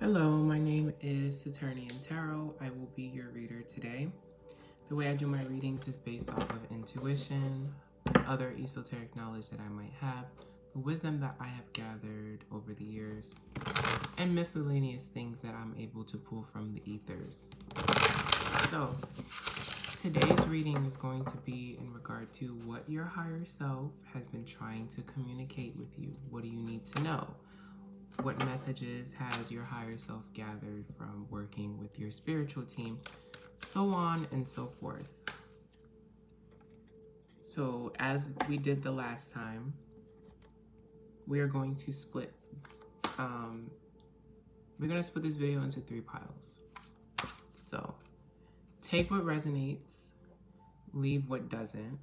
Hello, my name is Saturnian Tarot. I will be your reader today. The way I do my readings is based off of intuition, other esoteric knowledge that I might have, the wisdom that I have gathered over the years, and miscellaneous things that I'm able to pull from the ethers. So, today's reading is going to be in regard to what your higher self has been trying to communicate with you. What do you need to know? What messages has your higher self gathered from working with your spiritual team, so on and so forth. So as we did the last time, we are going to split this video into 3 piles. So take what resonates, leave what doesn't.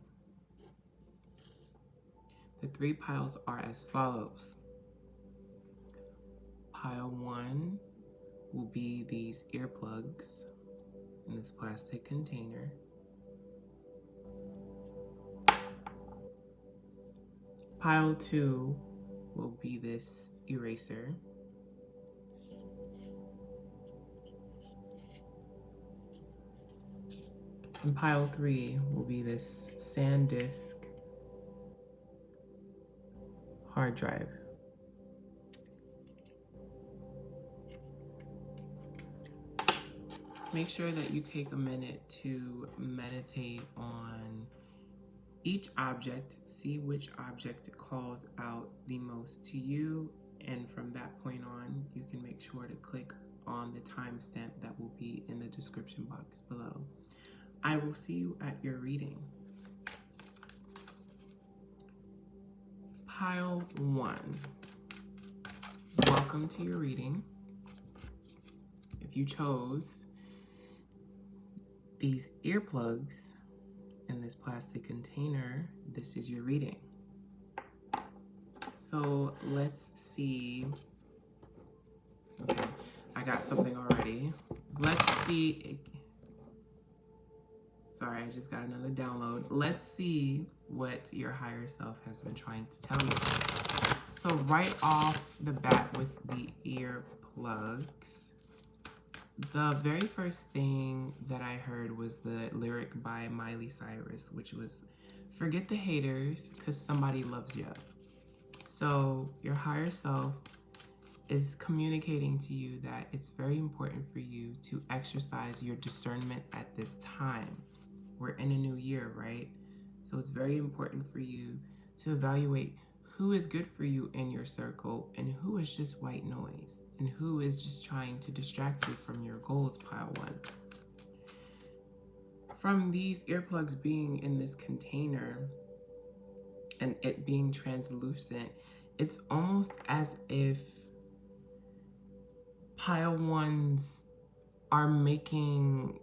The 3 piles are as follows. Pile 1 will be these earplugs in this plastic container. Pile 2 will be this eraser. And pile 3 will be this SanDisk hard drive. Make sure that you take a minute to meditate on each object, see which object calls out the most to you, and from that point on, you can make sure to click on the timestamp that will be in the description box below. I will see you at your reading. Pile 1. Welcome to your reading. If you chose these earplugs in this plastic container, this is your reading. So let's see. Okay, I got something already. Let's see. Sorry, I just got another download. Let's see what your higher self has been trying to tell you. So right off the bat with the earplugs, the very first thing that I heard was the lyric by Miley Cyrus, which was, "Forget the haters, because somebody loves you." So your higher self is communicating to you that it's very important for you to exercise your discernment at this time. We're in a new year, right? So it's very important for you to evaluate who is good for you in your circle and who is just white noise and who is just trying to distract you from your goals, pile 1. From these earplugs being in this container and it being translucent, it's almost as if pile 1s are making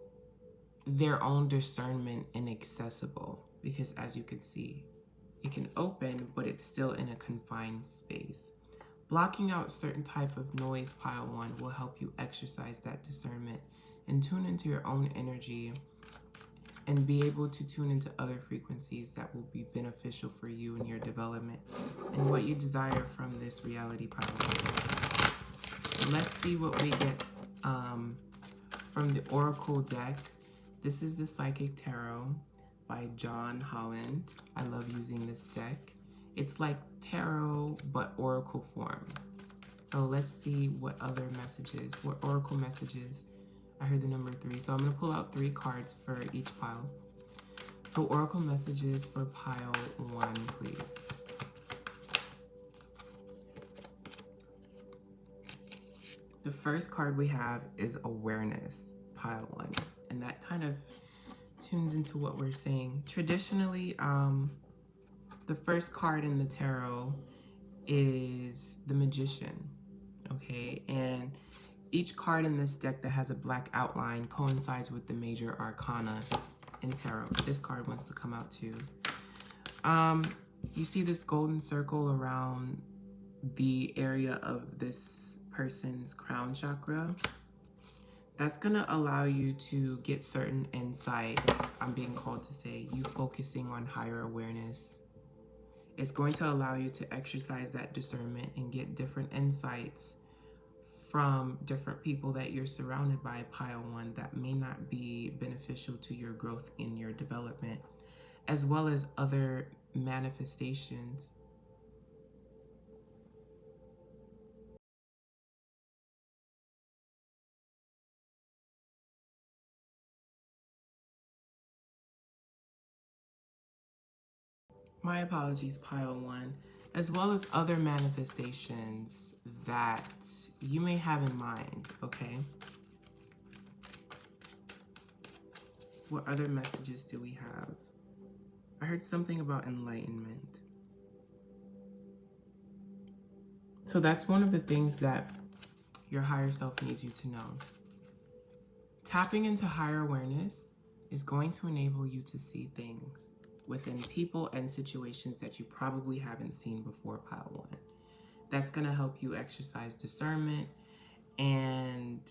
their own discernment inaccessible, because as you can see, it can open, but it's still in a confined space. Blocking out certain type of noise, pile 1, will help you exercise that discernment and tune into your own energy and be able to tune into other frequencies that will be beneficial for you and your development and what you desire from this reality, pile 1. Let's see what we get from the Oracle deck. This is the Psychic Tarot by John Holland. I love using this deck. It's like tarot, but oracle form. So let's see what other messages, what oracle messages. I heard the number 3, so I'm gonna pull out 3 cards for each pile. So oracle messages for pile 1, please. The first card we have is awareness, pile 1. And that kind of tunes into what we're saying. Traditionally, the first card in the tarot is the Magician, okay? And each card in this deck that has a black outline coincides with the major arcana in tarot. This card wants to come out too. You see this golden circle around the area of this person's crown chakra. That's gonna allow you to get certain insights. I'm being called to say you focusing on higher awareness. It's going to allow you to exercise that discernment and get different insights from different people that you're surrounded by, pile one, that may not be beneficial to your growth in your development, as well as other manifestations. My apologies, pile one, as well as other manifestations that you may have in mind, okay? What other messages do we have? I heard something about enlightenment. So that's one of the things that your higher self needs you to know. Tapping into higher awareness is going to enable you to see things within people and situations that you probably haven't seen before, pile one. That's going to help you exercise discernment and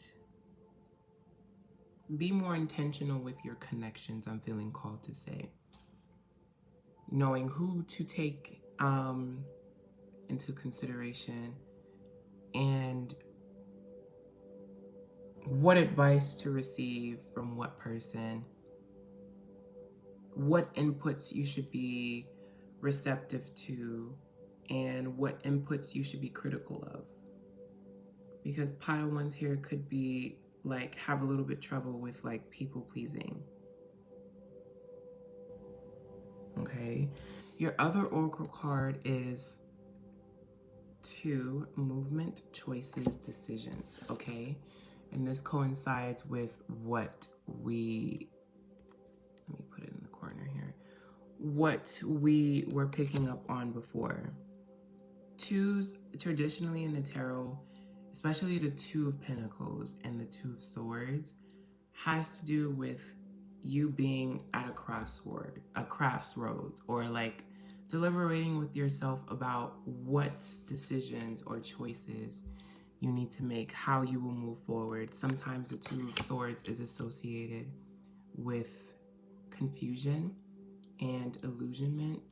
be more intentional with your connections, I'm feeling called to say. Knowing who to take into consideration and what advice to receive from what person, what inputs you should be receptive to, and what inputs you should be critical of. Because pile ones here could be like have a little bit trouble with like people pleasing. Okay, your other oracle card is 2, movement, choices, decisions. Okay, and this coincides with what we, let me put it in the corner here, what we were picking up on before. Twos, traditionally in the tarot, especially the Two of Pentacles and the Two of Swords, has to do with you being at a crossroads, or like deliberating with yourself about what decisions or choices you need to make, how you will move forward. Sometimes the Two of Swords is associated with confusion and illusionment,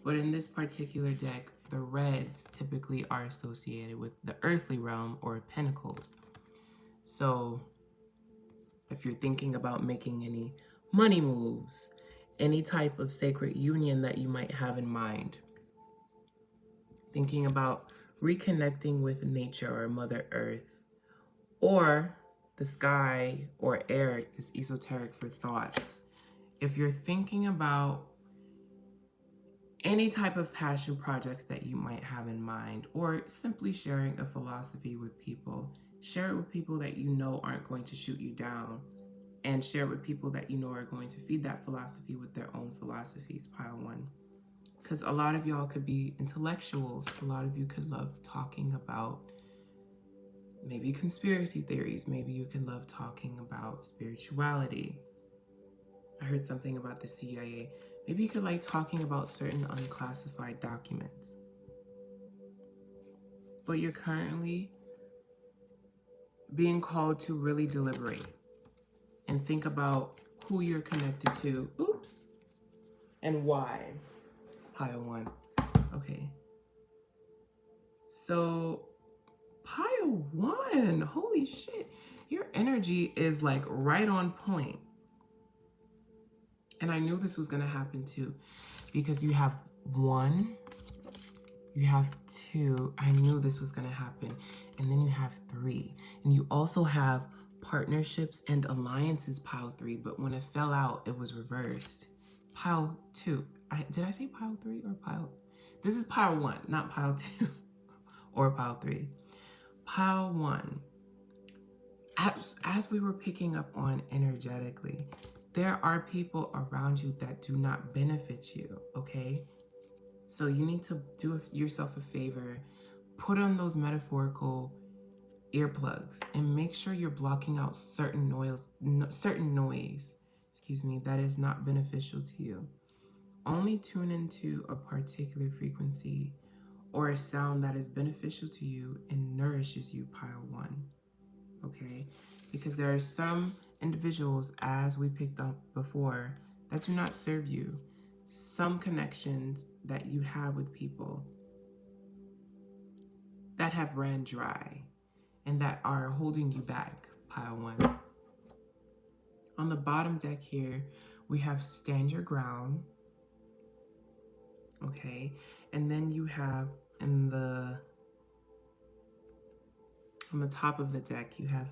but in this particular deck, the reds typically are associated with the earthly realm or pentacles. So if you're thinking about making any money moves, any type of sacred union that you might have in mind, thinking about reconnecting with nature or Mother Earth, or the sky or air is esoteric for thoughts. If you're thinking about any type of passion projects that you might have in mind, or simply sharing a philosophy with people, share it with people that you know aren't going to shoot you down, and share it with people that you know are going to feed that philosophy with their own philosophies, pile one. Because a lot of y'all could be intellectuals. A lot of you could love talking about maybe conspiracy theories. Maybe you could love talking about spirituality. I heard something about the CIA. Maybe you could like talking about certain unclassified documents. But you're currently being called to really deliberate and think about who you're connected to. Oops. And why. Pile one. Okay. So, pile one. Holy shit. Your energy is like right on point. And I knew this was going to happen too, because you have 1, you have 2. I knew this was going to happen. And then you have 3. And you also have partnerships and alliances, pile 3. But when it fell out, it was reversed. Pile 2. Did I say pile 3 or pile? This is pile 1, not pile 2 or pile 3. Pile 1. As we were picking up on energetically, there are people around you that do not benefit you, okay? So you need to do yourself a favor, put on those metaphorical earplugs and make sure you're blocking out certain noise, that is not beneficial to you. Only tune into a particular frequency or a sound that is beneficial to you and nourishes you, pile one. Okay? Because there are some individuals, as we picked up before, that do not serve you. Some connections that you have with people that have ran dry. and that are holding you back, pile one. On the bottom deck here, we have stand your ground. Okay, and then you have on the top of the deck, you have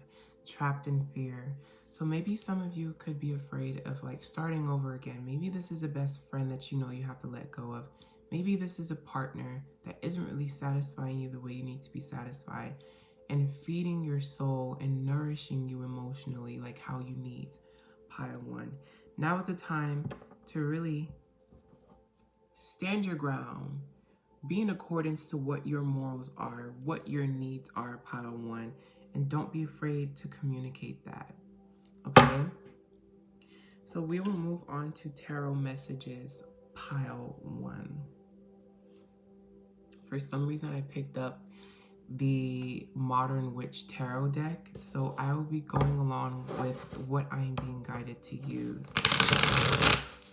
trapped in fear. So maybe some of you could be afraid of like starting over again. Maybe this is a best friend that you know you have to let go of. Maybe this is a partner that isn't really satisfying you the way you need to be satisfied and feeding your soul and nourishing you emotionally like how you need, pile one. Now is the time to really stand your ground, be in accordance to what your morals are, what your needs are, pile one, and don't be afraid to communicate that, okay? So we will move on to tarot messages, pile one. For some reason, I picked up the Modern Witch Tarot deck, so I will be going along with what I am being guided to use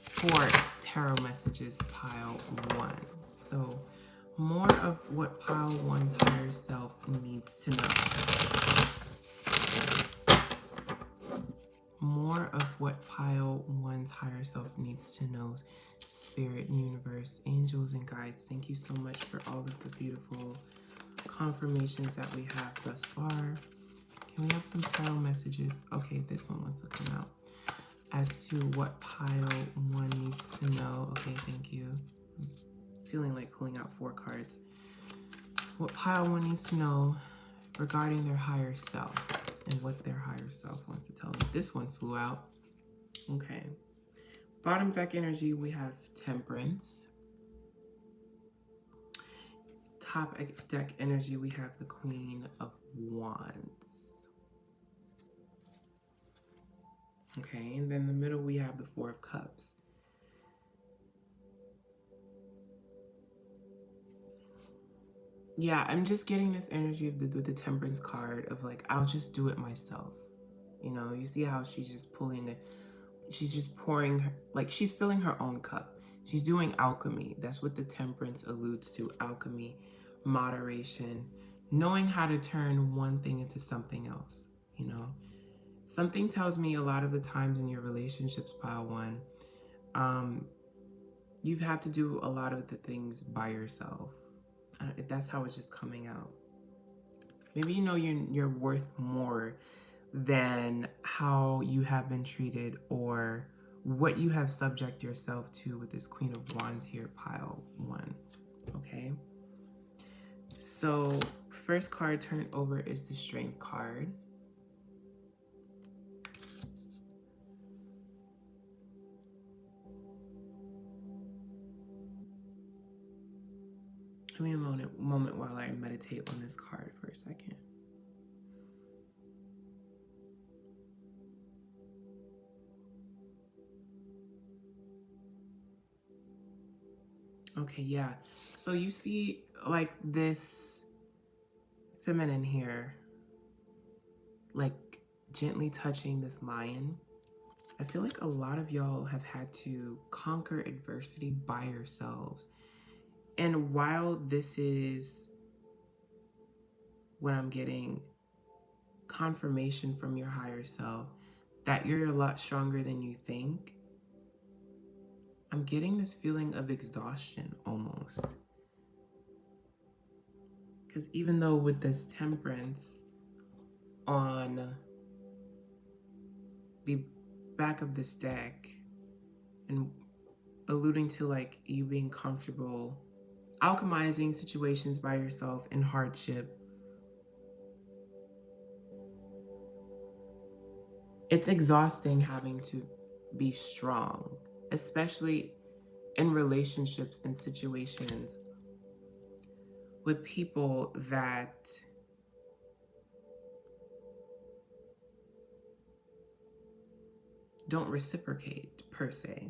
for tarot messages, pile one. So more of what pile one's higher self needs to know. More of what pile one's higher self needs to know. Spirit, universe, angels, and guides, thank you so much for all of the beautiful confirmations that we have thus far. Can we have some tarot messages? Okay, this one wants to come out. As to what pile one needs to know. Okay, thank you. I'm feeling like pulling out 4 cards. What pile one needs to know regarding their higher self and what their higher self wants to tell them. This one flew out. Okay. Bottom deck energy, we have Temperance. Top deck energy, we have the Queen of Wands. Okay, and then in the middle, we have the 4 of Cups. Yeah, I'm just getting this energy of the Temperance card of like, I'll just do it myself. You know, you see how she's just pulling it. She's just pouring, like she's filling her own cup. She's doing alchemy. That's what the Temperance alludes to, alchemy, moderation, knowing how to turn one thing into something else, you know. Something tells me a lot of the times in your relationships, pile one, you've had to do a lot of the things by yourself. That's how it's just coming out. Maybe you know you're worth more than how you have been treated or what you have subject yourself to with this Queen of Wands here, pile one. Okay. So first card turned over is the Strength card. Give me a moment while I meditate on this card for a second. Okay, yeah. So you see like this feminine here, like gently touching this lion. I feel like a lot of y'all have had to conquer adversity by yourselves. And while this is what I'm getting confirmation from your higher self that you're a lot stronger than you think, I'm getting this feeling of exhaustion almost. Because even though with this Temperance on the back of this deck and alluding to like you being comfortable alchemizing situations by yourself in hardship, it's exhausting having to be strong, especially in relationships and situations with people that don't reciprocate per se.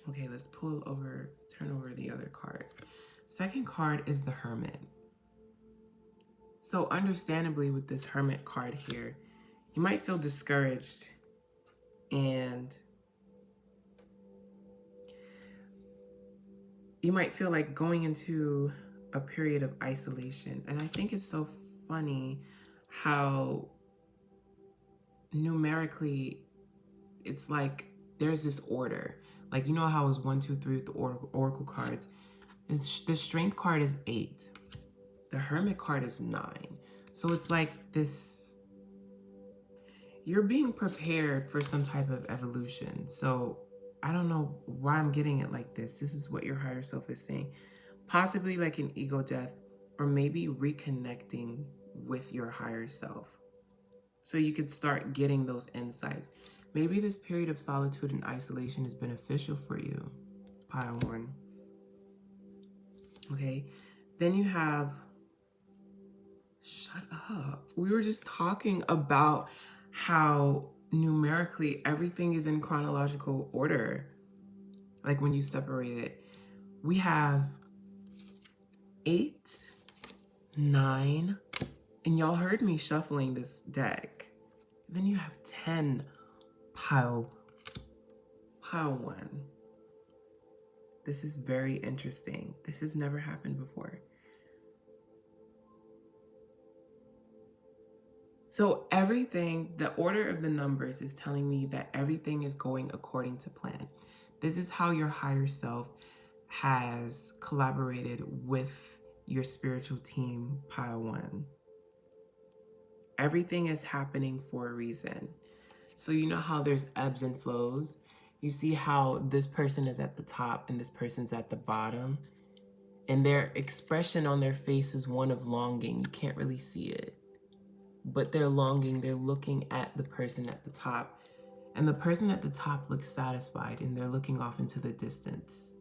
Okay, let's turn over the other card. Second card is the Hermit. So understandably with this Hermit card here, you might feel discouraged and you might feel like going into a period of isolation. And I think it's so funny how numerically it's like there's this order. Like, you know how it was 1, 2, 3 with the oracle cards? The strength card is 8. The hermit card is 9. So it's like this, you're being prepared for some type of evolution. So I don't know why I'm getting it like this. This is what your higher self is saying. Possibly like an ego death, or maybe reconnecting with your higher self. So you could start getting those insights. Maybe this period of solitude and isolation is beneficial for you, pile 1. Okay, then you have, shut up. We were just talking about how numerically everything is in chronological order. Like when you separate it, we have 8, 9, and y'all heard me shuffling this deck. Then you have 10, pile 1. This is very interesting. This has never happened before. So everything, the order of the numbers is telling me that everything is going according to plan. This is how your higher self has collaborated with your spiritual team, pile 1. Everything is happening for a reason. So you know how there's ebbs and flows? You see how this person is at the top and this person's at the bottom? And their expression on their face is one of longing. You can't really see it. But they're longing, they're looking at the person at the top. And the person at the top looks satisfied and they're looking off into the distance.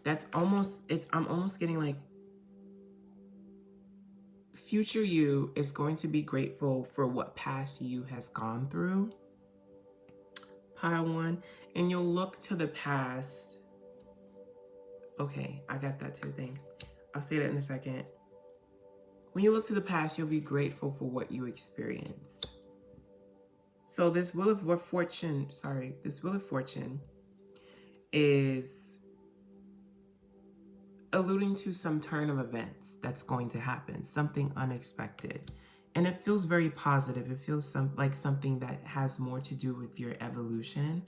That's almost, I'm almost getting like, future you is going to be grateful for what past you has gone through, pile 1. And you'll look to the past. Okay, I got that too, thanks. I'll say that in a second. When you look to the past, you'll be grateful for what you experienced. So this Wheel of Fortune is alluding to some turn of events that's going to happen, something unexpected. And it feels very positive. It feels like something that has more to do with your evolution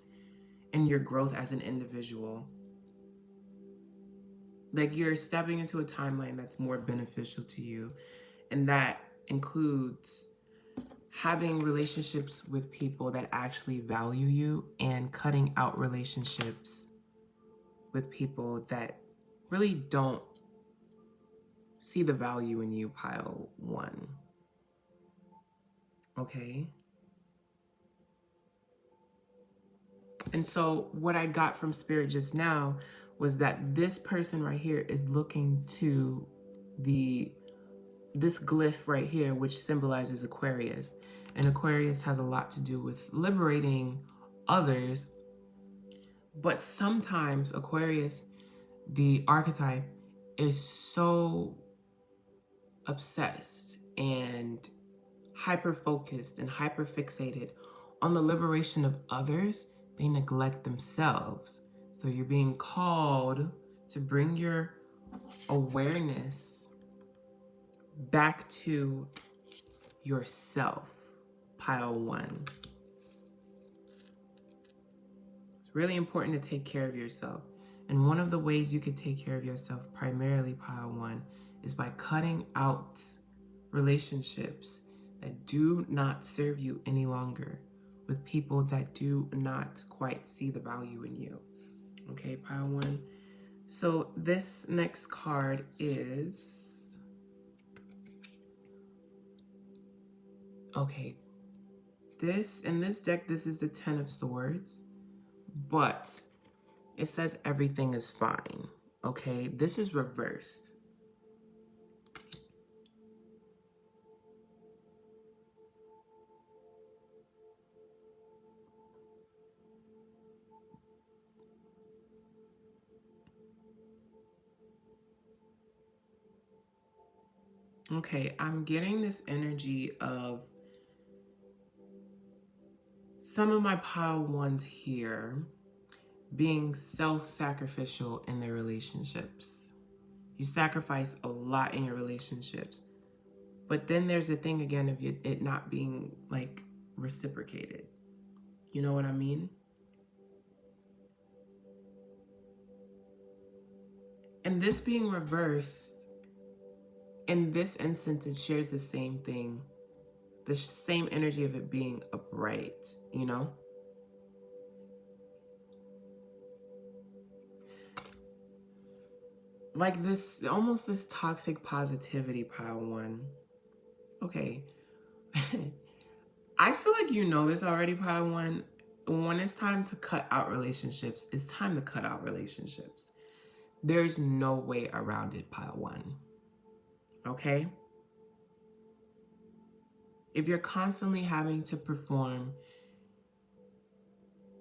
and your growth as an individual. Like you're stepping into a timeline that's more beneficial to you. And that includes having relationships with people that actually value you and cutting out relationships with people that really don't see the value in you, pile 1. Okay? And so what I got from Spirit just now was that this person right here is looking to this glyph right here, which symbolizes Aquarius. And Aquarius has a lot to do with liberating others. But sometimes Aquarius, the archetype, is so obsessed and hyper-focused and hyper-fixated on the liberation of others, they neglect themselves. So you're being called to bring your awareness back to yourself, pile 1. It's really important to take care of yourself. And one of the ways you could take care of yourself, primarily pile 1, is by cutting out relationships that do not serve you any longer, with people that do not quite see the value in you. Okay, pile 1. So this next card is, okay, in this deck, this is the 10 of Swords, but it says everything is fine. Okay, this is reversed. Okay, I'm getting this energy of some of my pile 1s here being self-sacrificial in their relationships. You sacrifice a lot in your relationships. But then there's the thing again of it not being like reciprocated. You know what I mean? And this being reversed, in this instance, it shares the same thing, the same energy of it being upright, you know? Like this, almost this toxic positivity, pile one. Okay. I feel like you know this already, pile one. When it's time to cut out relationships, it's time to cut out relationships. There's no way around it, pile one. Okay? If you're constantly having to perform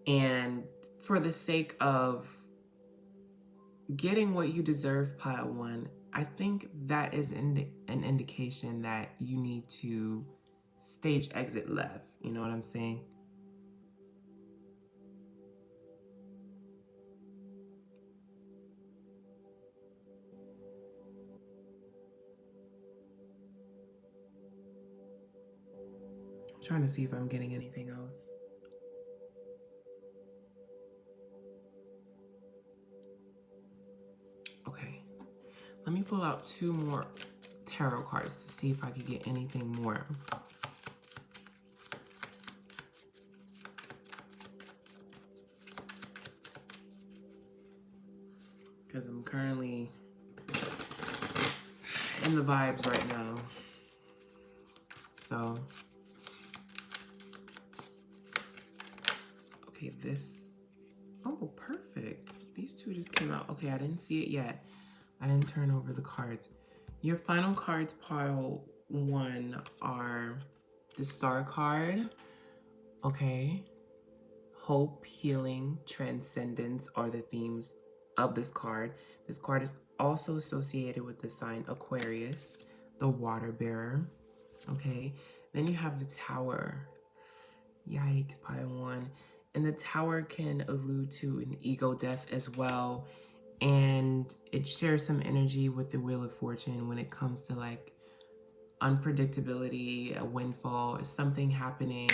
and for the sake of getting what you deserve, pile one, I think that is an indication that you need to stage exit left. You know what I'm saying? I'm trying to see if I'm getting anything else. Okay. Let me pull out 2 more tarot cards to see if I could get anything more. Because I'm currently in the vibes right now. So, okay, this. Oh, perfect. These 2 just came out. Okay, I didn't see it yet. I didn't turn over the cards. Your final cards, pile 1, are the Star card. Okay. Hope, healing, transcendence are the themes of this card. This card is also associated with the sign Aquarius, the water bearer. Okay. Then you have the Tower. Yikes, pile 1. And the Tower can allude to an ego death as well. And it shares some energy with the Wheel of Fortune when it comes to like unpredictability, a windfall, something happening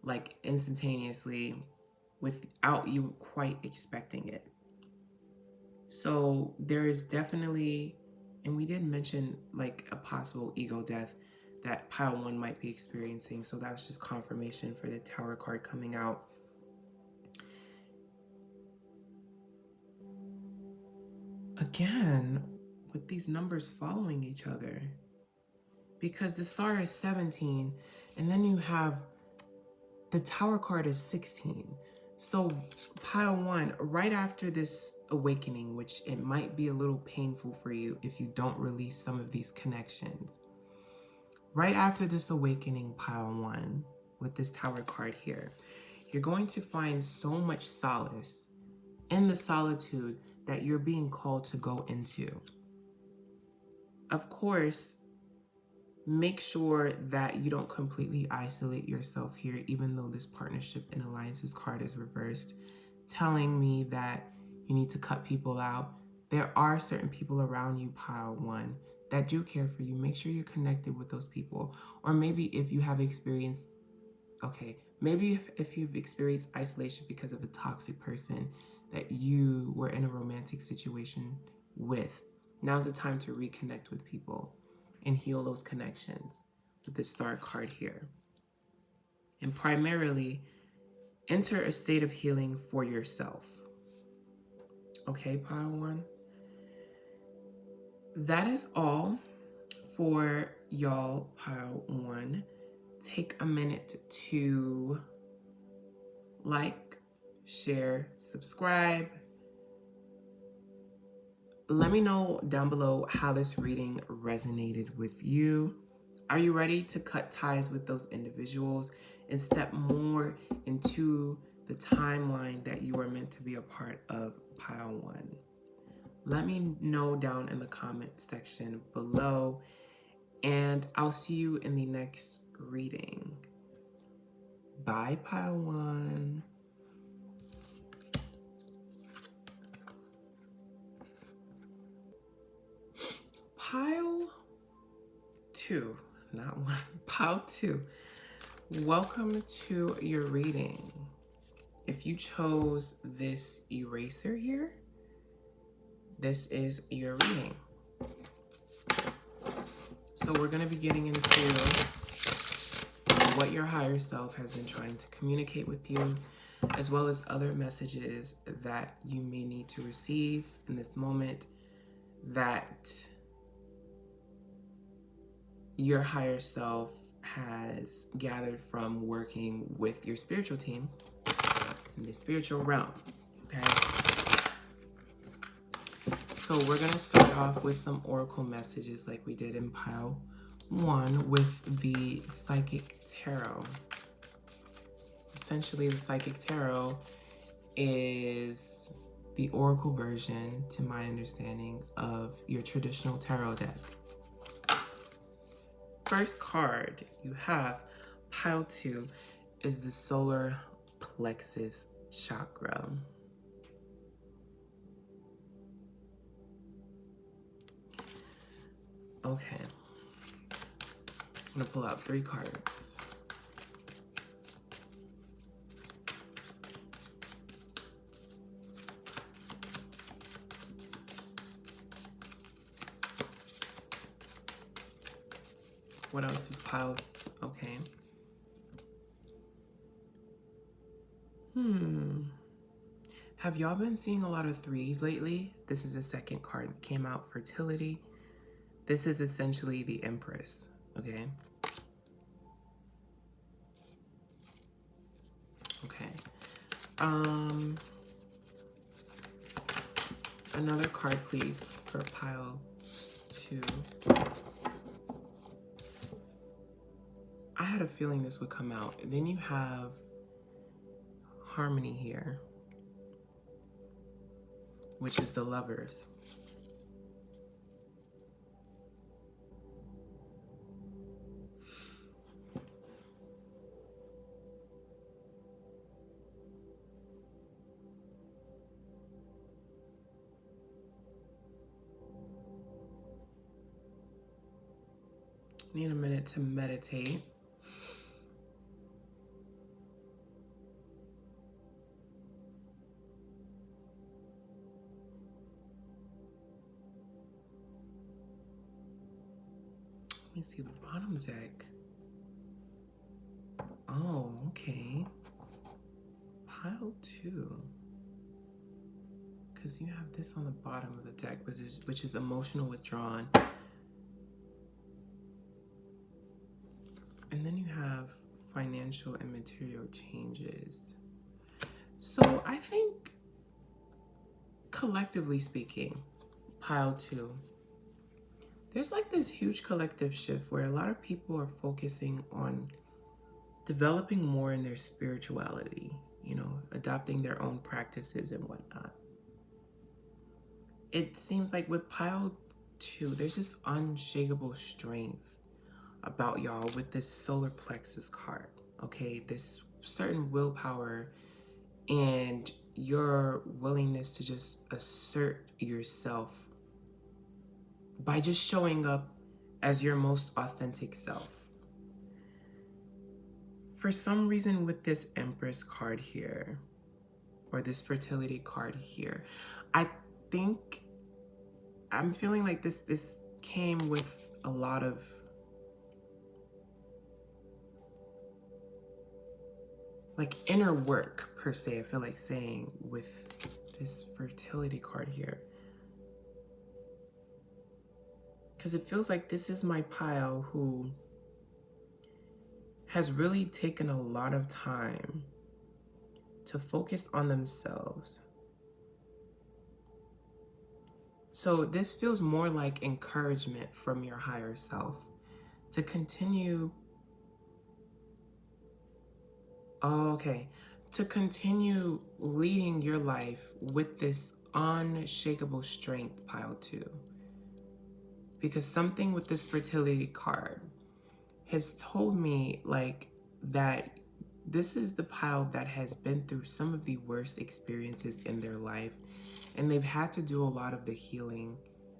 like instantaneously without you quite expecting it. So there is definitely, and we did mention like a possible ego death that pile 1 might be experiencing. So that's just confirmation for the Tower card coming out. Again, with these numbers following each other, because the star is 17 and then you have the Tower card is 16. So pile 1, right after this awakening, which it might be a little painful for you if you don't release some of these connections. Right after this awakening, pile 1, with this Tower card here, you're going to find so much solace in the solitude that you're being called to go into. Of course, make sure that you don't completely isolate yourself here, even though this partnership and alliances card is reversed, telling me that you need to cut people out. There are certain people around you, pile 1, that do care for you. Make sure you're connected with those people. Or maybe if you have experienced, maybe if you've experienced isolation because of a toxic person that you were in a romantic situation with, now's the time to reconnect with people and heal those connections with the Star card here. And primarily, enter a state of healing for yourself. Okay, pile 1? That is all for y'all, pile 1. Take a minute to like, share, subscribe. Let me know down below how this reading resonated with you. Are you ready to cut ties with those individuals and step more into the timeline that you are meant to be a part of, pile 1? Let me know down in the comment section below, and I'll see you in the next reading. Bye, pile 1. Pile 2, not 1, pile 2. Welcome to your reading. If you chose this eraser here, this is your reading. So we're going to be getting into what your higher self has been trying to communicate with you, as well as other messages that you may need to receive in this moment that your higher self has gathered from working with your spiritual team in the spiritual realm, okay? So we're going to start off with some oracle messages like we did in pile 1 with the Psychic Tarot. Essentially, the Psychic Tarot is the oracle version, to my understanding, of your traditional tarot deck. First card you have, pile 2, is the solar plexus chakra. Okay. I'm going to pull out 3 cards. What else is piled? Okay. Have y'all been seeing a lot of 3s lately? This is the second card that came out, fertility. This is essentially the Empress, okay? Okay. Another card, please, for pile 2. I had a feeling this would come out. And then you have harmony here, which is the Lovers. Need a minute to meditate. Let me see the bottom deck. Oh, okay. Pile 2. Because you have this on the bottom of the deck, which is emotional withdrawn. And then you have financial and material changes. So I think, collectively speaking, pile 2, there's like this huge collective shift where a lot of people are focusing on developing more in their spirituality, you know, adopting their own practices and whatnot. It seems like with pile 2, there's this unshakable strength about y'all with this solar plexus card, okay? This certain willpower and your willingness to just assert yourself by just showing up as your most authentic self. For some reason with this Empress card here, or this fertility card here, I think I'm feeling like this came with a lot of like inner work, per se, I feel like saying, with this fertility card here. Because it feels like this is my pile who has really taken a lot of time to focus on themselves. So this feels more like encouragement from your higher self to continue. Oh, okay. To continue leading your life with this unshakable strength, pile 2. Because something with this fertility card has told me like that this is the pile that has been through some of the worst experiences in their life, and they've had to do a lot of the healing,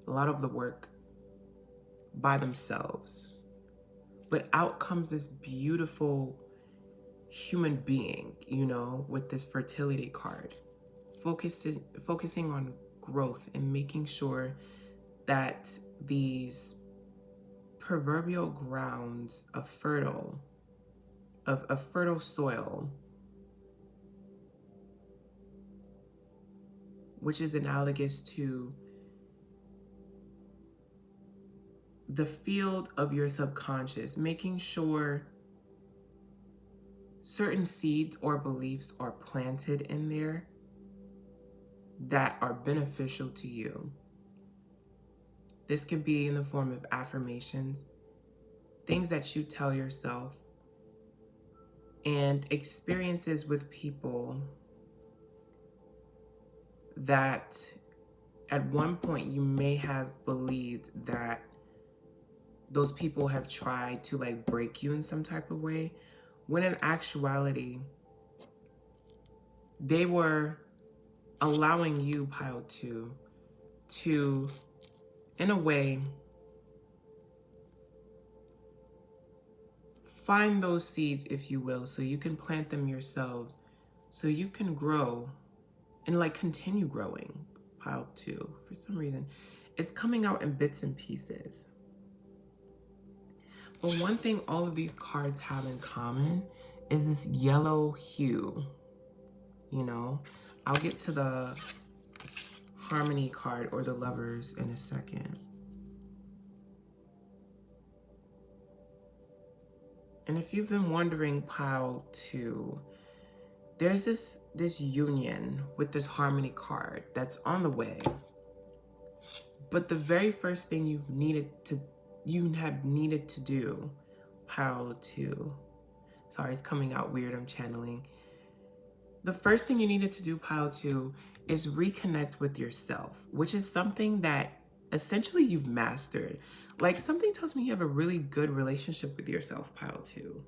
a lot of the work by themselves. But out comes this beautiful human being, with this fertility card, focusing on growth and making sure that these proverbial grounds of fertile soil, which is analogous to the field of your subconscious, making sure certain seeds or beliefs are planted in there that are beneficial to you. This could be in the form of affirmations, things that you tell yourself, and experiences with people that at one point you may have believed that those people have tried to break you in some type of way, when in actuality, they were allowing you, pile 2, to, in a way, find those seeds, if you will, so you can plant them yourselves, so you can grow and continue growing. Pile 2, for some reason, it's coming out in bits and pieces. But one thing all of these cards have in common is this yellow hue. I'll get to the Harmony card or the Lovers in a second. And if you've been wondering, pile 2, there's this union with this Harmony card that's on the way. But the very first thing you have needed to do, pile 2. Sorry, it's coming out weird, I'm channeling. The first thing you needed to do, pile 2, is reconnect with yourself, which is something that essentially you've mastered. Something tells me you have a really good relationship with yourself, pile 2.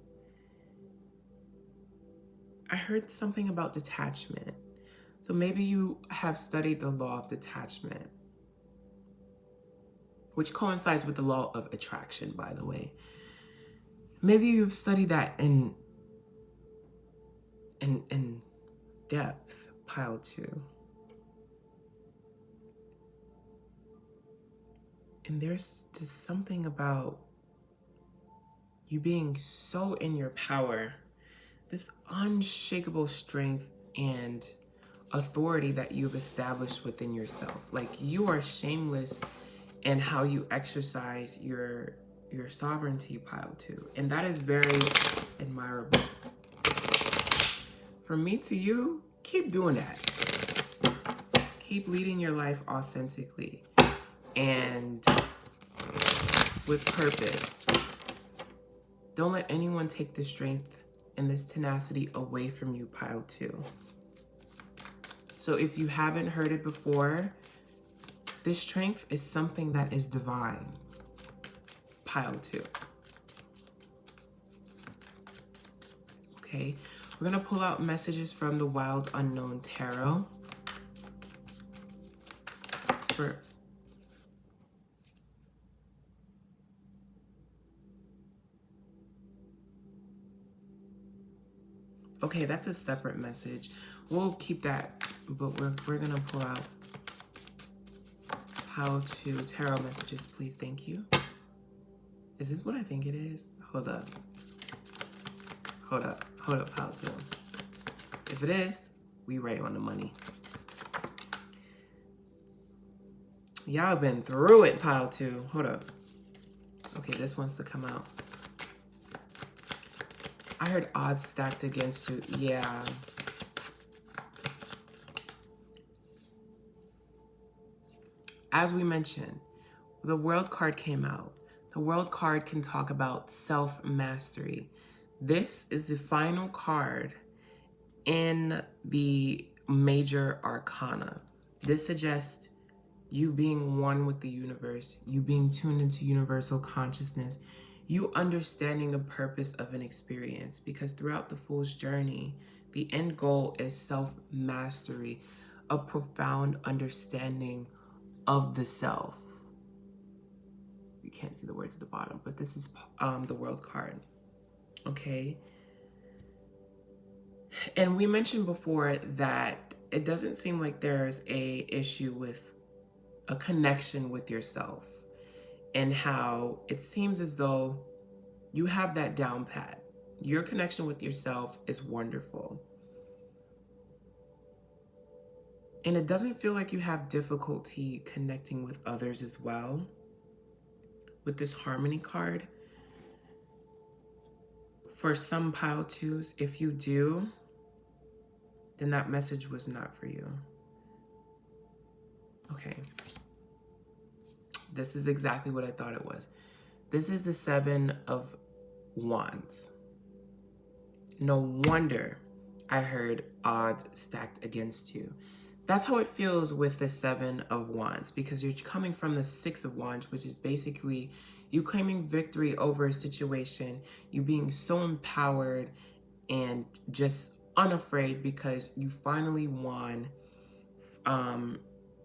I heard something about detachment. So maybe you have studied the law of detachment, which coincides with the law of attraction, by the way. Maybe you've studied that in depth, pile 2. And there's just something about you being so in your power, this unshakable strength and authority that you've established within yourself. You are shameless in how you exercise your sovereignty, pile 2. And that is very admirable. From me to you, keep doing that. Keep leading your life authentically and with purpose. Don't let anyone take the strength and this tenacity away from you, pile 2. So if you haven't heard it before, this strength is something that is divine, pile 2. Okay, we're gonna pull out messages from the Wild Unknown Tarot. Okay, that's a separate message. We'll keep that, but we're gonna pull out how to tarot messages, please. Thank you. Is this what I think it is? Hold up, pile 2. If it is, we right on the money. Y'all been through it, pile 2. Hold up. Okay, this wants to come out. I heard odds stacked against you. Yeah. As we mentioned, the World card came out. The World card can talk about self-mastery. This is the final card in the major arcana. This suggests you being one with the universe, you being tuned into universal consciousness, you understanding the purpose of an experience, because throughout the Fool's journey, the end goal is self-mastery, a profound understanding of the self. you can't see the words at the bottom, but this is the World card. Okay. And we mentioned before that it doesn't seem like there's a issue with a connection with yourself, and how it seems as though you have that down pat. Your connection with yourself is wonderful. And it doesn't feel like you have difficulty connecting with others as well. With this Harmony card, for some pile twos, if you do, then that message was not for you. Okay. This is exactly what I thought it was. This is the Seven of Wands. No wonder I heard odds stacked against you. That's how it feels with the Seven of Wands, because you're coming from the Six of Wands, which is basically you claiming victory over a situation, you being so empowered and just unafraid because you finally won.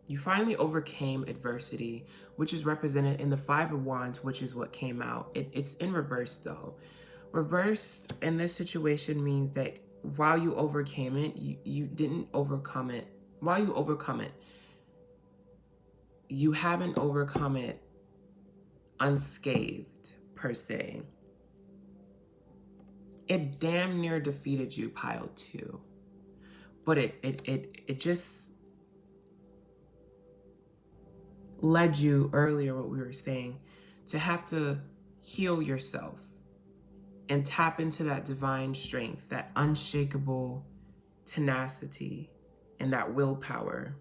You finally overcame adversity, which is represented in the Five of Wands, which is what came out. It's in reverse though. Reversed in this situation means that while you overcame it, you didn't overcome it. While you overcome it, you haven't overcome it unscathed per se. It damn near defeated you, pile two. But it just led you, earlier what we were saying, to have to heal yourself and tap into that divine strength, that unshakable tenacity, and that willpower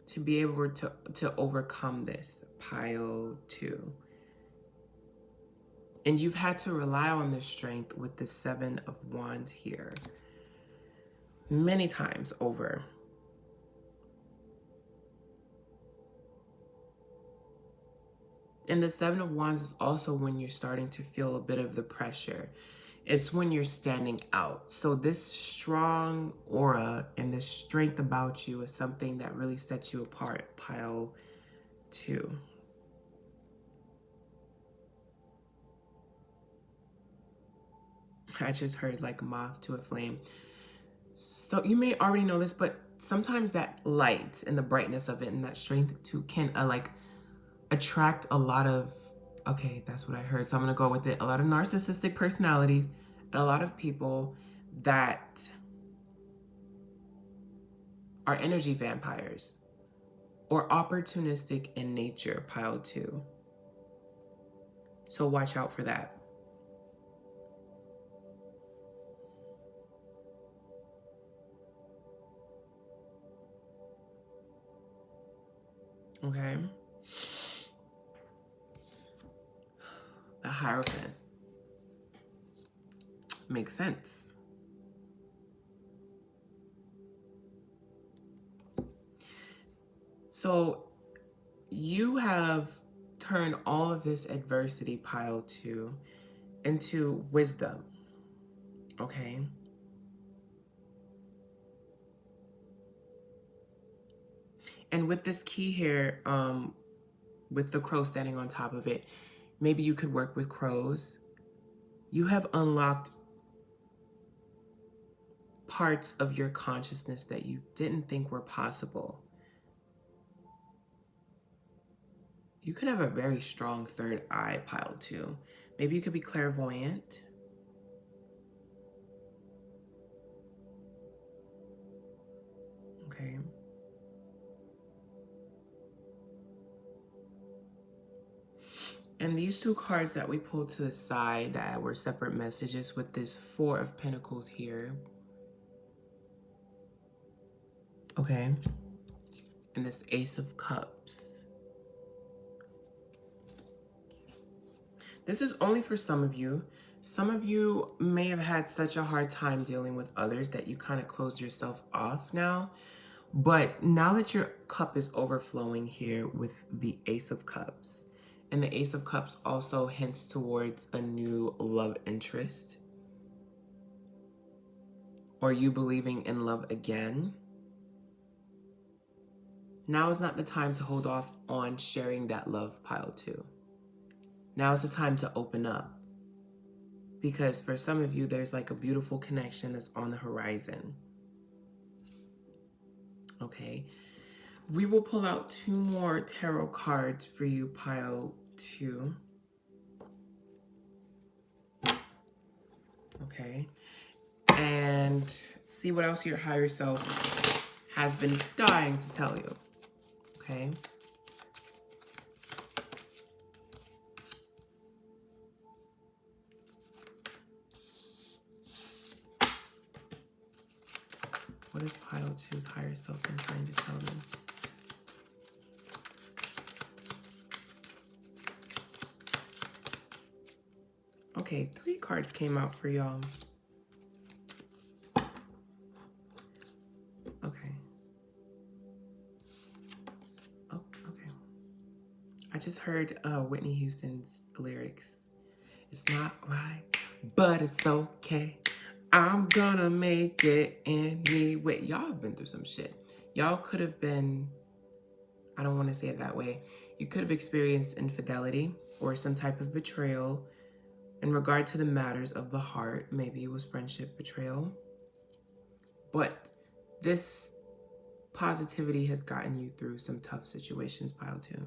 to be able to overcome this, pile two. And you've had to rely on this strength with the Seven of Wands here many times over. And the Seven of Wands is also when you're starting to feel a bit of the pressure. It's when you're standing out. So this strong aura and this strength about you is something that really sets you apart, pile two. I just heard like moth to a flame. So you may already know this, but sometimes that light and the brightness of it and that strength too can like attract a lot of, okay, that's what I heard, so I'm gonna go with it, a lot of narcissistic personalities and a lot of people that are energy vampires or opportunistic in nature, pile two. So watch out for that. Okay. The Hierophant. Makes sense. So you have turned all of this adversity, pile two, into wisdom. Okay. And with this key here, with the crow standing on top of it, maybe you could work with crows. You have unlocked parts of your consciousness that you didn't think were possible. You could have a very strong third eye, pile two. Maybe you could be clairvoyant. Okay. And these two cards that we pulled to the side that were separate messages with this Four of Pentacles here. Okay. And this Ace of Cups. This is only for some of you. Some of you may have had such a hard time dealing with others that you kind of closed yourself off now. But now that your cup is overflowing here with the Ace of Cups, and the Ace of Cups also hints towards a new love interest, or you believing in love again, now is not the time to hold off on sharing that love, pile two. Now is the time to open up, because for some of you, there's like a beautiful connection that's on the horizon. Okay. We will pull out 2 more tarot cards for you, pile 2. Okay. And see what else your higher self has been dying to tell you. Okay. What is pile 2's higher self been trying to tell them? Okay, 3 cards came out for y'all. Okay. Oh, okay. I just heard Whitney Houston's lyrics. It's not right, but it's okay. I'm gonna make it anyway. Y'all have been through some shit. Y'all could have been, I don't want to say it that way. You could have experienced infidelity or some type of betrayal in regard to the matters of the heart. Maybe it was friendship betrayal. But this positivity has gotten you through some tough situations, pile 2.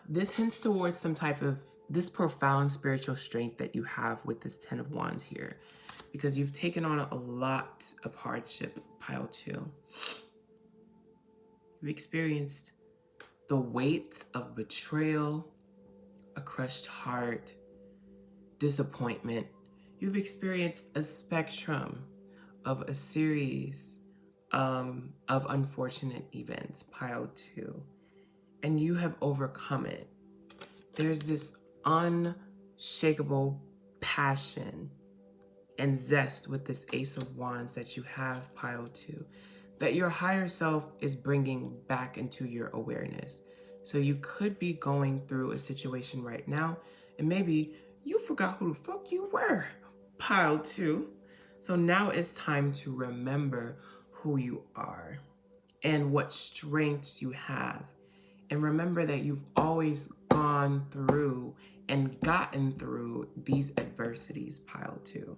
This hints towards some type of this profound spiritual strength that you have with this 10 of Wands here, because you've taken on a lot of hardship, pile 2. You've experienced the weight of betrayal, a crushed heart, disappointment. You've experienced a spectrum of a series of unfortunate events, pile 2, and you have overcome it. There's this unshakable passion and zest with this Ace of Wands that you have, pile 2, that your higher self is bringing back into your awareness. So you could be going through a situation right now, and maybe you forgot who the fuck you were, pile 2. So now it's time to remember who you are and what strengths you have. And remember that you've always gone through and gotten through these adversities, pile 2.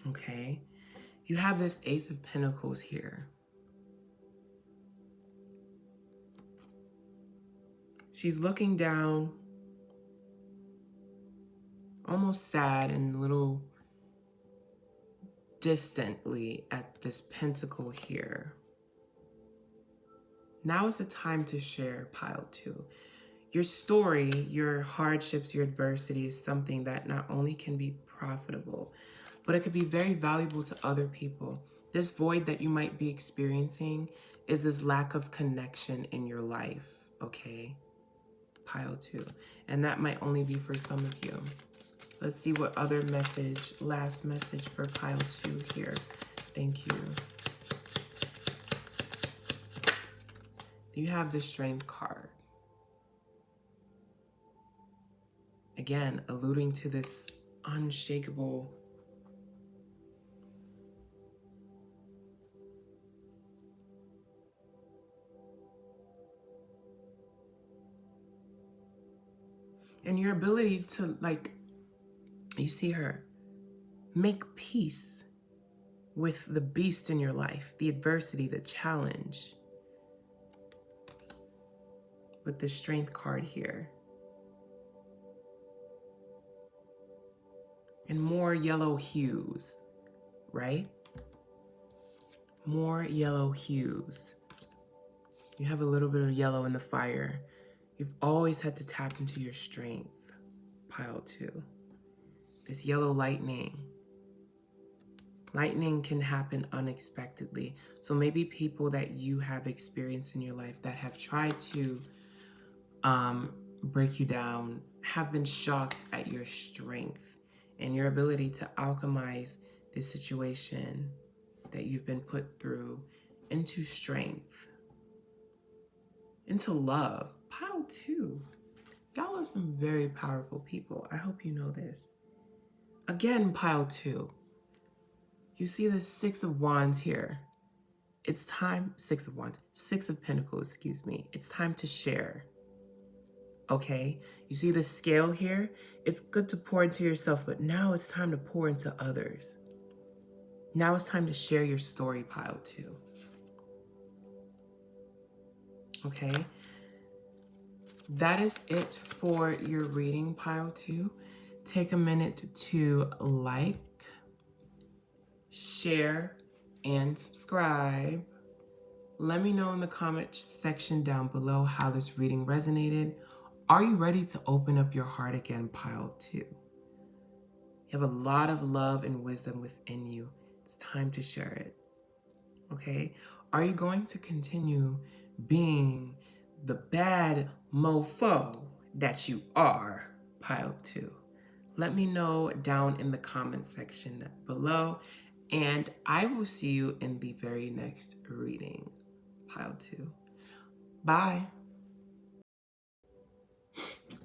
Okay? You have this Ace of Pentacles here. She's looking down, almost sad and a little distantly at this pentacle here. Now is the time to share, pile 2. Your story, your hardships, your adversity is something that not only can be profitable, but it could be very valuable to other people. This void that you might be experiencing is this lack of connection in your life, okay? Pile 2. And that might only be for some of you. Let's see what other message, last message for pile 2 here. Thank you. You have the Strength card. Again, alluding to this unshakable and your ability to, like, you see her, make peace with the beast in your life, the adversity, the challenge. With the Strength card here. And more yellow hues, right? More yellow hues. You have a little bit of yellow in the fire. You've always had to tap into your strength, pile 2. This yellow lightning. Lightning can happen unexpectedly. So maybe people that you have experienced in your life that have tried to break you down have been shocked at your strength and your ability to alchemize this situation that you've been put through into strength, into love. Pile 2. Y'all are some very powerful people. I hope you know this. Again, pile 2. You see the 6 of Wands here. It's time, 6 of Wands, 6 of Pentacles, excuse me. It's time to share. Okay? You see the scale here? It's good to pour into yourself, but now it's time to pour into others. Now it's time to share your story, pile 2. Okay? That is it for your reading, pile 2. Take a minute to like, share, and subscribe. Let me know in the comment section down below how this reading resonated. Are you ready to open up your heart again, pile 2? You have a lot of love and wisdom within you. It's time to share it. Okay? Are you going to continue being the bad mofo that you are, pile 2? Let me know down in the comment section below, and I will see you in the very next reading, pile 2. Bye.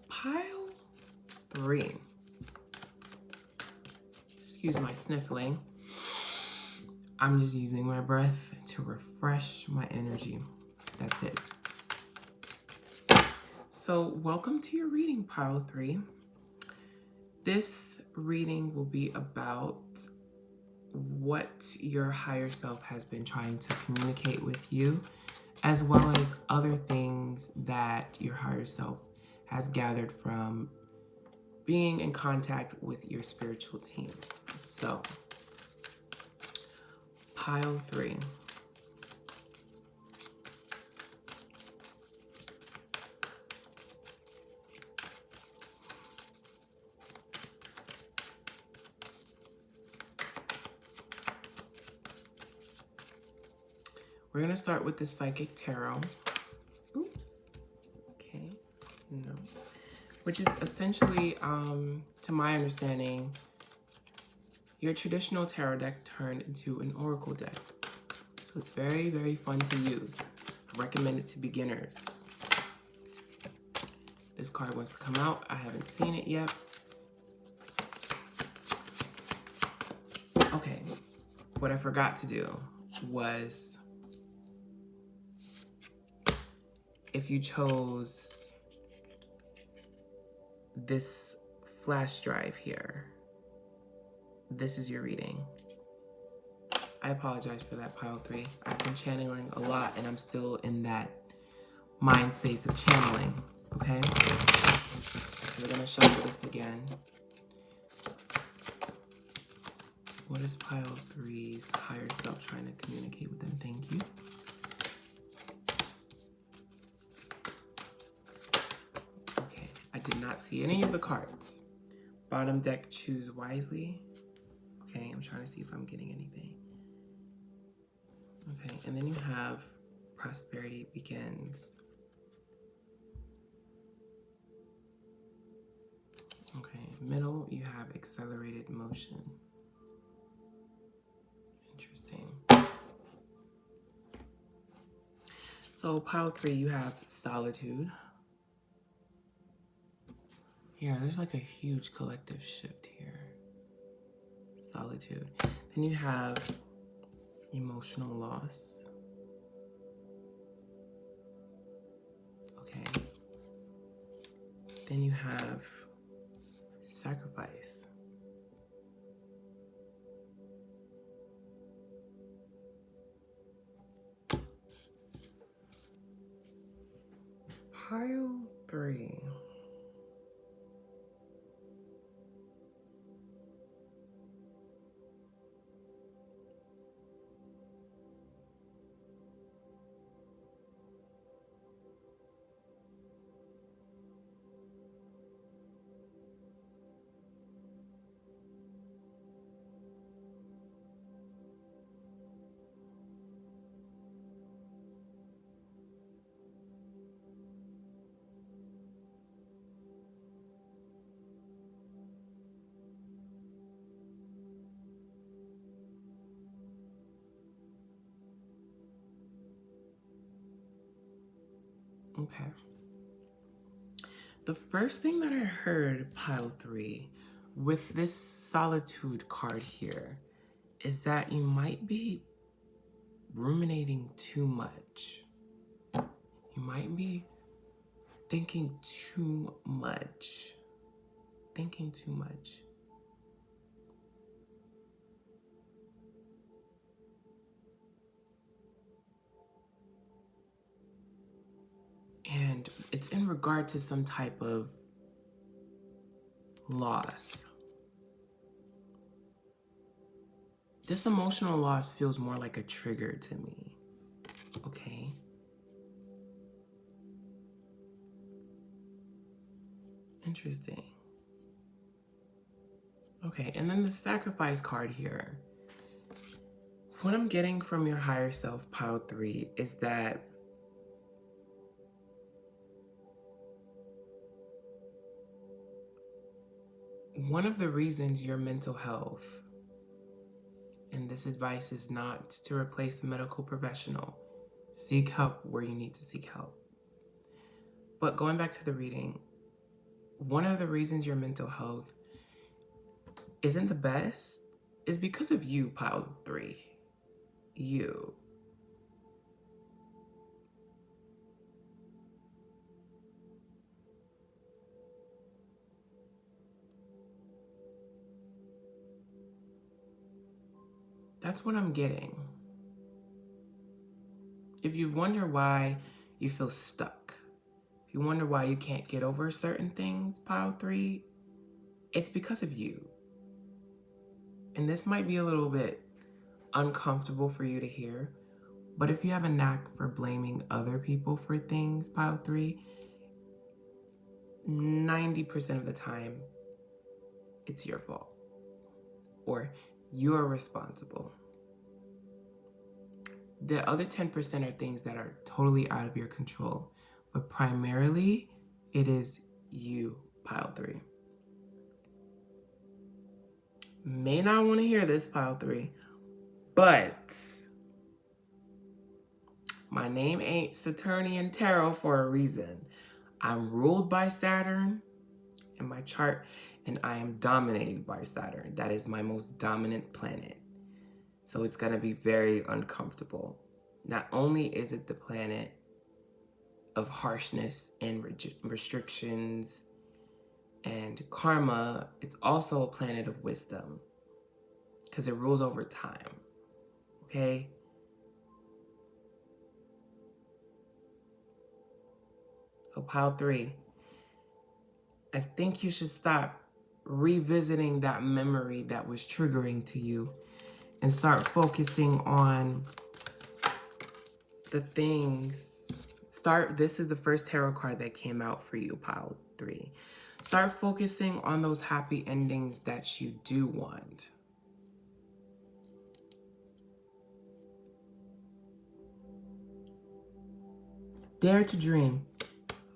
Pile 3. Excuse my sniffling. I'm just using my breath to refresh my energy. That's it. So welcome to your reading, pile 3. This reading will be about what your higher self has been trying to communicate with you, as well as other things that your higher self has gathered from being in contact with your spiritual team. So, pile 3. We're going to start with the Psychic Tarot. Oops. Okay. No. Which is essentially, to my understanding, your traditional tarot deck turned into an oracle deck. So it's very, very fun to use. I recommend it to beginners. This card wants to come out. I haven't seen it yet. Okay. What I forgot to do was, if you chose this flash drive here, this is your reading. I apologize for that, pile 3. I've been channeling a lot and I'm still in that mind space of channeling, okay? So we're gonna shuffle this again. What is pile 3's higher self trying to communicate with them? Thank you. Okay, I did not see any of the cards. Bottom deck, choose wisely. Okay, I'm trying to see if I'm getting anything. Okay, and then you have prosperity begins. Okay, middle, you have accelerated motion. Interesting. So pile 3, you have solitude. Yeah, there's like a huge collective shift here. Solitude. Then you have emotional loss. Okay. Then you have sacrifice. Pile 3. Okay. The first thing that I heard, pile 3, with this solitude card here, is that you might be ruminating too much. You might be thinking too much. Thinking too much. And it's in regard to some type of loss. This emotional loss feels more like a trigger to me, okay? Interesting. Okay, and then the sacrifice card here. What I'm getting from your higher self, pile 3, is that one of the reasons your mental health, and this advice is not to replace a medical professional, seek help where you need to seek help. But going back to the reading, one of the reasons your mental health isn't the best is because of you, pile 3. You. That's what I'm getting. If you wonder why you feel stuck, if you wonder why you can't get over certain things, pile 3, it's because of you. And this might be a little bit uncomfortable for you to hear, but if you have a knack for blaming other people for things, pile 3, 90% of the time, it's your fault. Or you're responsible. The other 10% are things that are totally out of your control, but primarily it is you, pile 3. May not want to hear this, pile 3, but my name ain't Saturnian Tarot for a reason. I'm ruled by Saturn in my chart, and I am dominated by Saturn. That is my most dominant planet. So it's going to be very uncomfortable. Not only is it the planet of harshness and restrictions and karma, it's also a planet of wisdom because it rules over time. Okay? So pile 3, I think you should stop revisiting that memory that was triggering to you and start focusing on the things. This is the first tarot card that came out for you, pile 3. Start focusing on those happy endings that you do want. Dare to dream.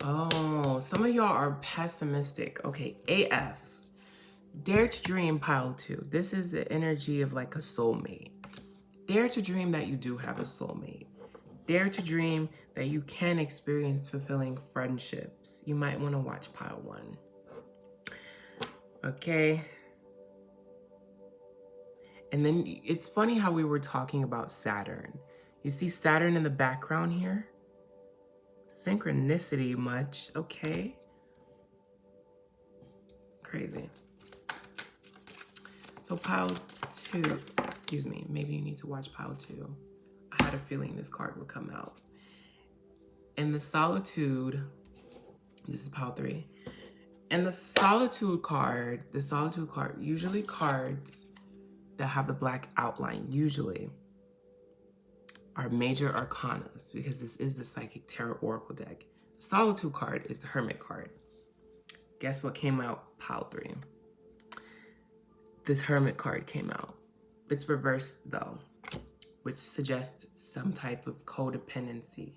Oh, some of y'all are pessimistic. Okay, AF. Dare to dream, pile 2. This is the energy of like a soulmate. Dare to dream that you do have a soulmate. Dare to dream that you can experience fulfilling friendships. You might want to watch pile 1. Okay. And then it's funny how we were talking about Saturn. You see Saturn in the background here? Synchronicity much, okay. Crazy. So pile 2, excuse me, maybe you need to watch pile 2. I had a feeling this card would come out. And the solitude, this is pile 3. And the solitude card, usually cards that have the black outline, usually are major arcanas, because this is the Psychic Tarot Oracle deck. The solitude card is the Hermit card. Guess what came out, pile 3? This Hermit card came out. It's reversed though, which suggests some type of codependency.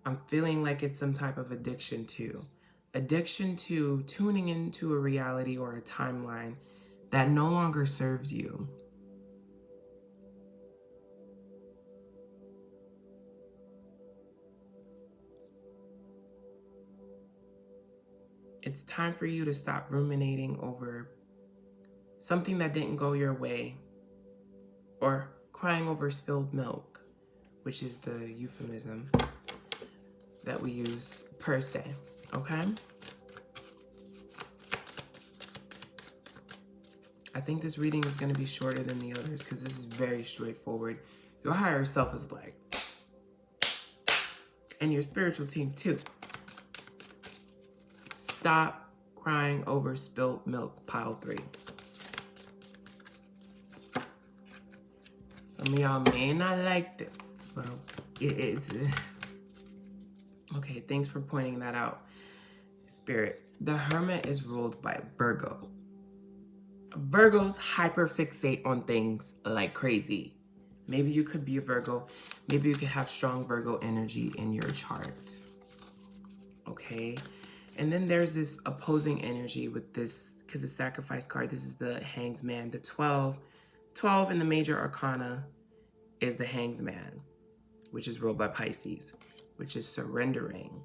I'm feeling like it's some type of addiction too. Addiction to tuning into a reality or a timeline that no longer serves you. It's time for you to stop ruminating over something that didn't go your way, or crying over spilled milk, which is the euphemism that we use per se. Okay? I think this reading is going to be shorter than the others because this is very straightforward. Your higher self is like, and your spiritual team too. Stop crying over spilt milk, pile 3. Some of y'all may not like this, but it's... Okay, thanks for pointing that out, Spirit. The Hermit is ruled by Virgo. Virgos hyperfixate on things like crazy. Maybe you could be a Virgo. Maybe you could have strong Virgo energy in your chart. Okay? And then there's this opposing energy with this, because the sacrifice card, this is the Hanged Man. The 12 in the major arcana is the Hanged Man, which is ruled by Pisces, which is surrendering,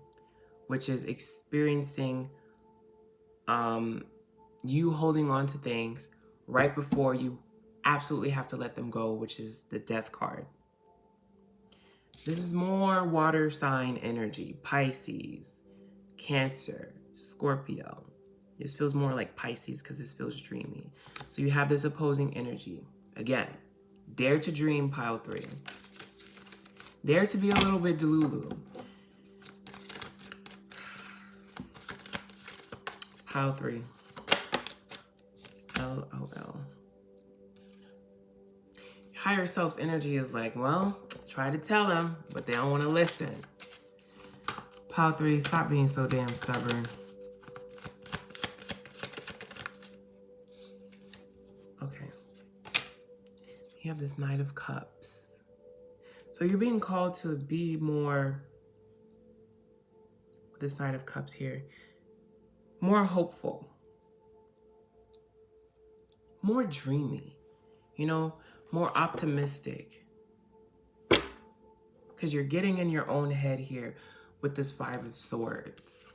which is experiencing you holding on to things right before you absolutely have to let them go, which is the Death card. This is more water sign energy. Pisces, Cancer, Scorpio. This feels more like Pisces because this feels dreamy. So you have this opposing energy. Again, dare to dream, pile 3. Dare to be a little bit delulu. Pile 3. LOL. Higher self's energy is like, well, try to tell them, but they don't want to listen. Pile 3, stop being so damn stubborn. Okay. You have this Knight of Cups. So you're being called to be more, with this Knight of Cups here, more hopeful, more dreamy, you know, more optimistic. Because you're getting in your own head here with this 5 of Swords.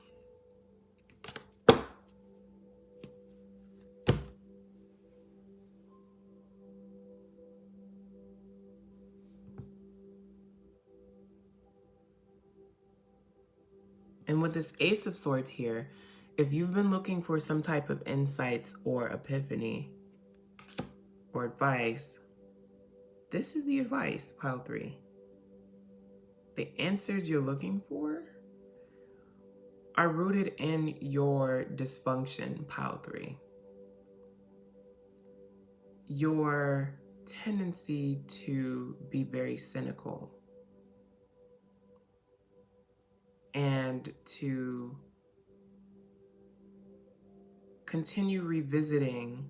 And with this Ace of Swords here, if you've been looking for some type of insights or epiphany or advice, this is the advice, pile 3. The answers you're looking for are rooted in your dysfunction, pile 3. Your tendency to be very cynical and to continue revisiting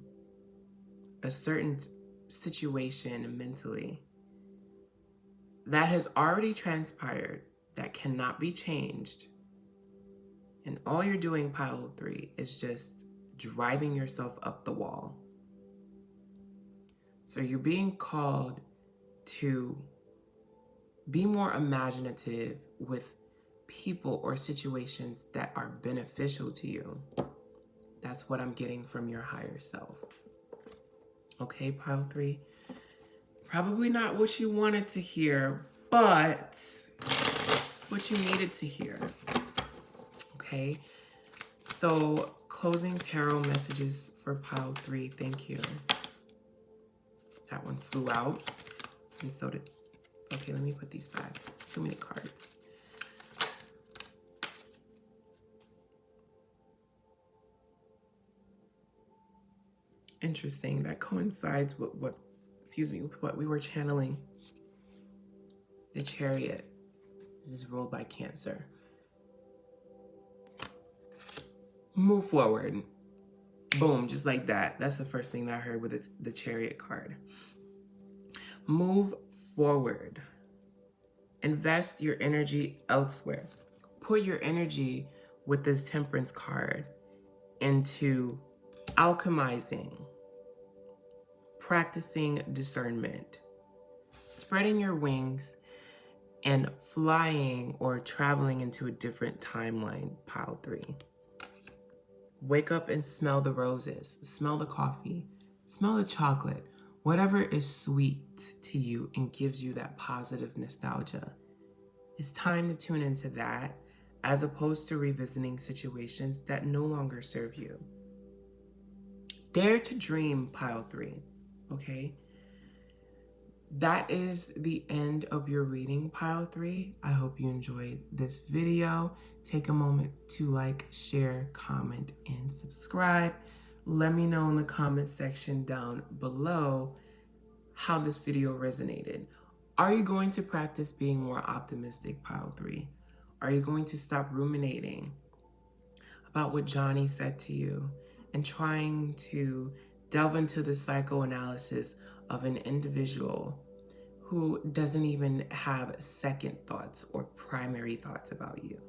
a certain situation mentally that has already transpired, that cannot be changed. And all you're doing, pile 3, is just driving yourself up the wall. So you're being called to be more imaginative with people or situations that are beneficial to you. That's what I'm getting from your higher self. Okay, pile 3. Probably not what you wanted to hear, but it's what you needed to hear. Okay, so closing tarot messages for pile 3. Thank you. That one flew out, and so did... Okay, let me put these back. Too many cards. Interesting. That coincides with what, with what we were channeling. The Chariot. This is ruled by Cancer. Move forward. Boom, just like that. That's the first thing that I heard with the Chariot card. Move forward. Invest your energy elsewhere. Put your energy with this Temperance card into alchemizing, practicing discernment, spreading your wings, and flying or traveling into a different timeline, pile 3. Wake up and smell the roses, smell the coffee, smell the chocolate, whatever is sweet to you and gives you that positive nostalgia. It's time to tune into that as opposed to revisiting situations that no longer serve you. Dare to dream, pile 3. Okay? That is the end of your reading, pile 3. I hope you enjoyed this video. Take a moment to like, share, comment, and subscribe. Let me know in the comment section down below how this video resonated. Are you going to practice being more optimistic, pile 3? Are you going to stop ruminating about what Johnny said to you and trying to delve into the psychoanalysis of an individual who doesn't even have second thoughts or primary thoughts about you?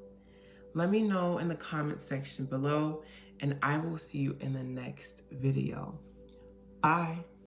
Let me know in the comment section below, and I will see you in the next video. Bye.